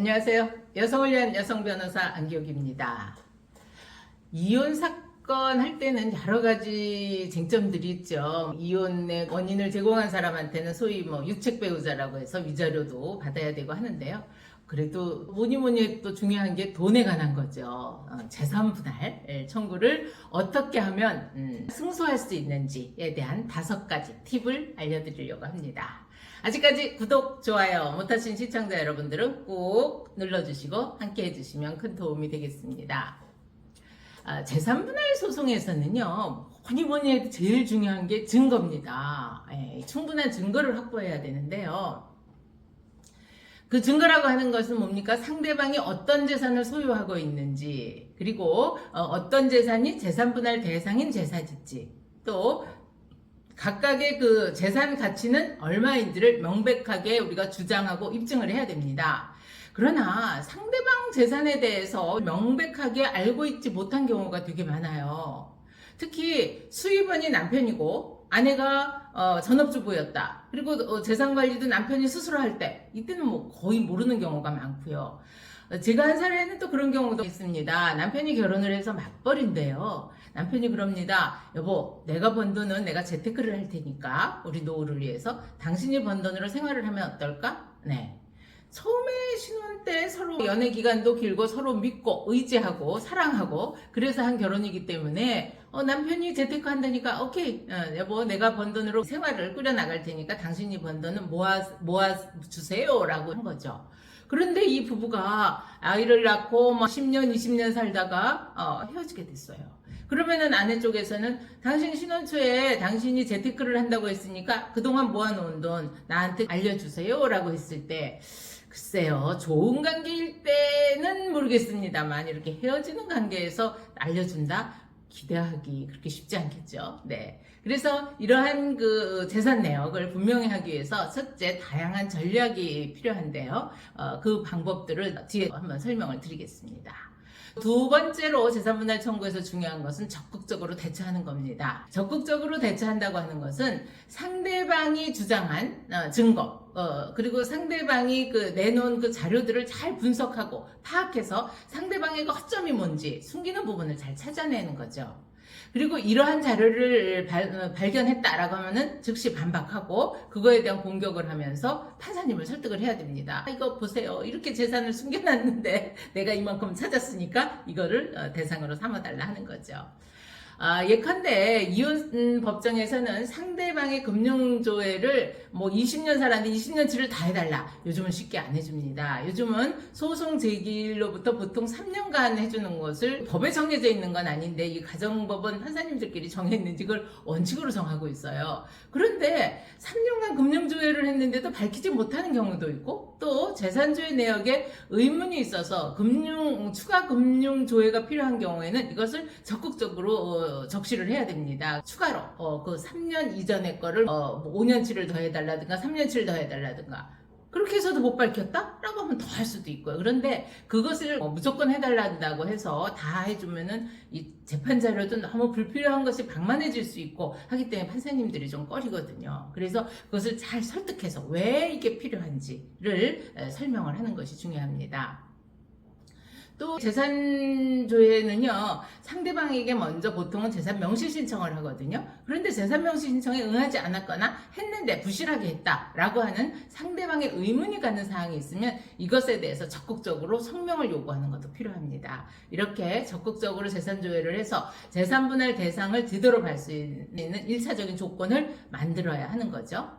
안녕하세요. 여성을 위한 여성 변호사 안기옥입니다. 이혼 사건 할 때는 여러 가지 쟁점들이 있죠. 이혼의 원인을 제공한 사람한테는 소위 유책 배우자라고 해서 위자료도 받아야 되고 하는데요. 그래도 뭐니 해도 중요한 게 돈에 관한 거죠. 재산 분할 청구를 어떻게 하면 승소할 수 있는지에 대한 5가지 팁을 알려드리려고 합니다. 아직까지 구독, 좋아요 못하신 시청자 여러분들은 꼭 눌러주시고 함께 해주시면 큰 도움이 되겠습니다. 재산분할 소송에서는요, 뭐니 해도 제일 중요한 게 증거입니다. 충분한 증거를 확보해야 되는데요. 그 증거라고 하는 것은 뭡니까? 상대방이 어떤 재산을 소유하고 있는지, 그리고 어떤 재산이 재산분할 대상인 재산인지, 또 각각의 그 재산 가치는 얼마인지를 명백하게 우리가 주장하고 입증을 해야 됩니다. 그러나 상대방 재산에 대해서 명백하게 알고 있지 못한 경우가 되게 많아요. 특히 수입원이 남편이고 아내가 전업주부였다. 그리고 재산관리도 남편이 스스로 할 때, 이때는 거의 모르는 경우가 많고요. 제가 한 사례는 또 그런 경우도 있습니다. 남편이 결혼을 해서 맞벌이인데요. 남편이 그럽니다. 여보, 내가 번 돈은 내가 재테크를 할 테니까 우리 노후를 위해서 당신이 번 돈으로 생활을 하면 어떨까? 네. 처음에 신혼 때 서로 연애 기간도 길고 서로 믿고 의지하고 사랑하고 그래서 한 결혼이기 때문에 남편이 재테크 한다니까 오케이, 여보 내가 번 돈으로 생활을 꾸려나갈 테니까 당신이 번 돈은 모아 주세요 라고 한 거죠. 그런데 이 부부가 아이를 낳고 10년 20년 살다가 헤어지게 됐어요. 그러면은 아내 쪽에서는 당신 신혼 초에 당신이 재테크를 한다고 했으니까 그동안 모아놓은 돈 나한테 알려주세요 라고 했을 때, 글쎄요, 좋은 관계일 때는 모르겠습니다만 이렇게 헤어지는 관계에서 알려준다? 기대하기 그렇게 쉽지 않겠죠. 네. 그래서 이러한 그 재산 내역을 분명히 하기 위해서 첫째, 다양한 전략이 필요한데요. 그 방법들을 뒤에 한번 설명을 드리겠습니다. 두 번째로 재산분할 청구에서 중요한 것은 적극적으로 대처하는 겁니다. 적극적으로 대처한다고 하는 것은 상대방이 주장한 증거, 그리고 상대방이 내놓은 그 자료들을 잘 분석하고 파악해서 상대방의 허점이 뭔지 숨기는 부분을 잘 찾아내는 거죠. 그리고 이러한 자료를 발견했다라고 하면은 즉시 반박하고 그거에 대한 공격을 하면서 판사님을 설득을 해야 됩니다. 이거 보세요. 이렇게 재산을 숨겨놨는데 내가 이만큼 찾았으니까 이거를 대상으로 삼아달라 하는 거죠. 예컨대 이혼 법정에서는 상대방의 금융조회를 20년 살았는데 20년치를 다 해달라. 요즘은 쉽게 안 해줍니다. 요즘은 소송 제기일로부터 보통 3년간 해주는 것을 법에 정해져 있는 건 아닌데 이 가정법원 판사님들끼리 정했는지 그걸 원칙으로 정하고 있어요. 그런데 3년간 금융조회를 했는데도 밝히지 못하는 경우도 있고 또 재산조회 내역에 의문이 있어서 추가 금융조회가 필요한 경우에는 이것을 적극적으로 적시를 해야 됩니다. 추가로 그 3년 이전의 거를 5년치를 더 해달라든가 3년치를 더 해달라든가 그렇게 해서도 못 밝혔다? 라고 하면 더 할 수도 있고요. 그런데 그것을 무조건 해달란다고 해서 다 해주면은 이 재판 자료도 너무 불필요한 것이 방만해질 수 있고 하기 때문에 판사님들이 좀 꺼리거든요. 그래서 그것을 잘 설득해서 왜 이게 필요한지를 설명을 하는 것이 중요합니다. 또 재산조회는요, 상대방에게 먼저 보통은 재산 명시 신청을 하거든요. 그런데 재산 명시 신청에 응하지 않았거나 했는데 부실하게 했다라고 하는 상대방의 의문이 가는 사항이 있으면 이것에 대해서 적극적으로 성명을 요구하는 것도 필요합니다. 이렇게 적극적으로 재산조회를 해서 재산분할 대상을 되도록할 수 있는 1차적인 조건을 만들어야 하는 거죠.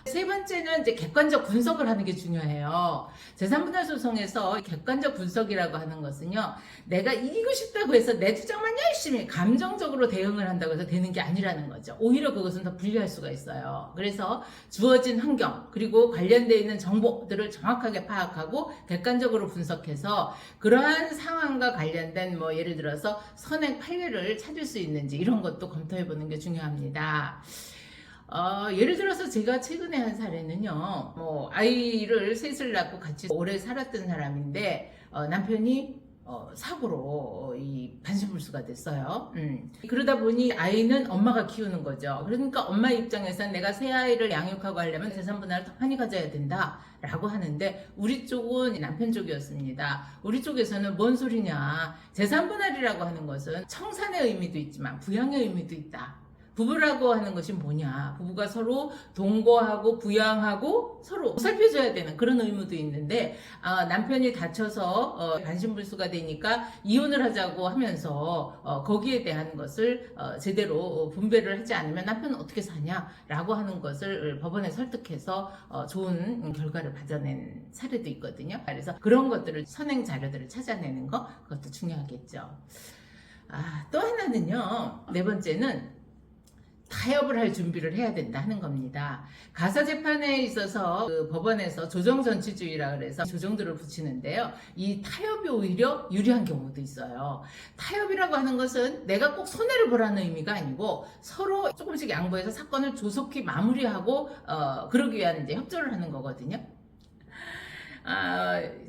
세 번째는 이제 객관적 분석을 하는 게 중요해요. 재산분할 소송에서 객관적 분석이라고 하는 것은요, 내가 이기고 싶다고 해서 내 주장만 열심히 감정적으로 대응을 한다고 해서 되는 게 아니라는 거죠. 오히려 그것은 더 불리할 수가 있어요. 그래서 주어진 환경 그리고 관련되어 있는 정보들을 정확하게 파악하고 객관적으로 분석해서 그러한 상황과 관련된 예를 들어서 선행 판례를 찾을 수 있는지 이런 것도 검토해 보는 게 중요합니다. 예를 들어서 제가 최근에 한 사례는요, 아이를 셋을 낳고 같이 오래 살았던 사람인데, 남편이 사고로 이 반신불수가 됐어요. 그러다 보니 아이는 엄마가 키우는 거죠. 그러니까 엄마 입장에서는 내가 새 아이를 양육하고 하려면 재산분할을 더 많이 가져야 된다 라고 하는데, 우리 쪽은 남편 쪽이었습니다. 우리 쪽에서는 뭔 소리냐, 재산분할이라고 하는 것은 청산의 의미도 있지만 부양의 의미도 있다. 부부라고 하는 것이 뭐냐, 부부가 서로 동거하고 부양하고 서로 살펴줘야 되는 그런 의무도 있는데, 남편이 다쳐서 반신불수가 되니까 이혼을 하자고 하면서 거기에 대한 것을 제대로 분배를 하지 않으면 남편은 어떻게 사냐라고 하는 것을 법원에 설득해서 좋은 결과를 받아낸 사례도 있거든요. 그래서 그런 것들을, 선행 자료들을 찾아내는 거, 그것도 중요하겠죠. 또 하나는요, 네 번째는 타협을 할 준비를 해야 된다 하는 겁니다. 가사재판에 있어서 그 법원에서 조정전치주의라 그래서 조정들을 붙이는데요. 이 타협이 오히려 유리한 경우도 있어요. 타협이라고 하는 것은 내가 꼭 손해를 보라는 의미가 아니고 서로 조금씩 양보해서 사건을 조속히 마무리하고 그러기 위한 이제 협조를 하는 거거든요.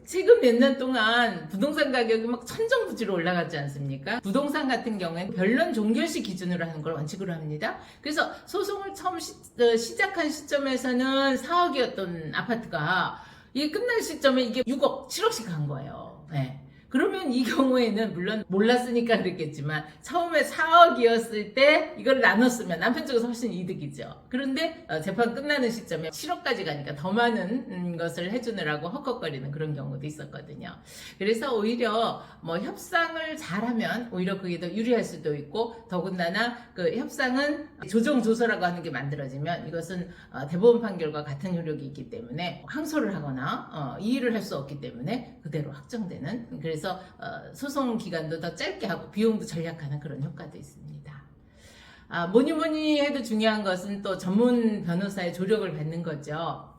최근 몇 년 동안 부동산 가격이 막 천정부지로 올라갔지 않습니까? 부동산 같은 경우에는 변론 종결시 기준으로 하는 걸 원칙으로 합니다. 그래서 소송을 처음 시작한 시점에서는 4억이었던 아파트가 이게 끝날 시점에 이게 6억, 7억씩 간 거예요. 네. 그러면 이 경우에는 물론 몰랐으니까 그랬겠지만 처음에 4억이었을 때 이걸 나눴으면 남편 쪽에서 훨씬 이득이죠. 그런데 재판 끝나는 시점에 7억까지 가니까 더 많은 것을 해주느라고 헉헉거리는 그런 경우도 있었거든요. 그래서 오히려 뭐 협상을 잘하면 오히려 그게 더 유리할 수도 있고, 더군다나 그 협상은 조정조서라고 하는 게 만들어지면 이것은 대법원 판결과 같은 효력이 있기 때문에 항소를 하거나 이의를 할 수 없기 때문에 그대로 확정되는, 그래서 소송 기간도 더 짧게 하고 비용도 절약하는 그런 효과도 있습니다. 뭐니 해도 중요한 것은 또 전문 변호사의 조력을 받는 거죠.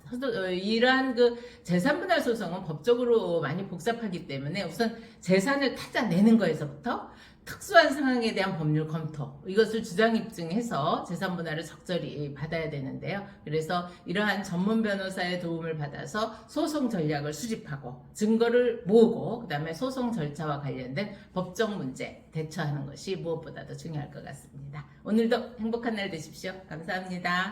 이러한 그 재산분할 소송은 법적으로 많이 복잡하기 때문에 우선 재산을 찾아내는 거에서부터 특수한 상황에 대한 법률 검토, 이것을 주장 입증해서 재산분할을 적절히 받아야 되는데요. 그래서 이러한 전문 변호사의 도움을 받아서 소송 전략을 수립하고 증거를 모으고 그 다음에 소송 절차와 관련된 법적 문제 대처하는 것이 무엇보다도 중요할 것 같습니다. 오늘도 행복한 날 되십시오. 감사합니다.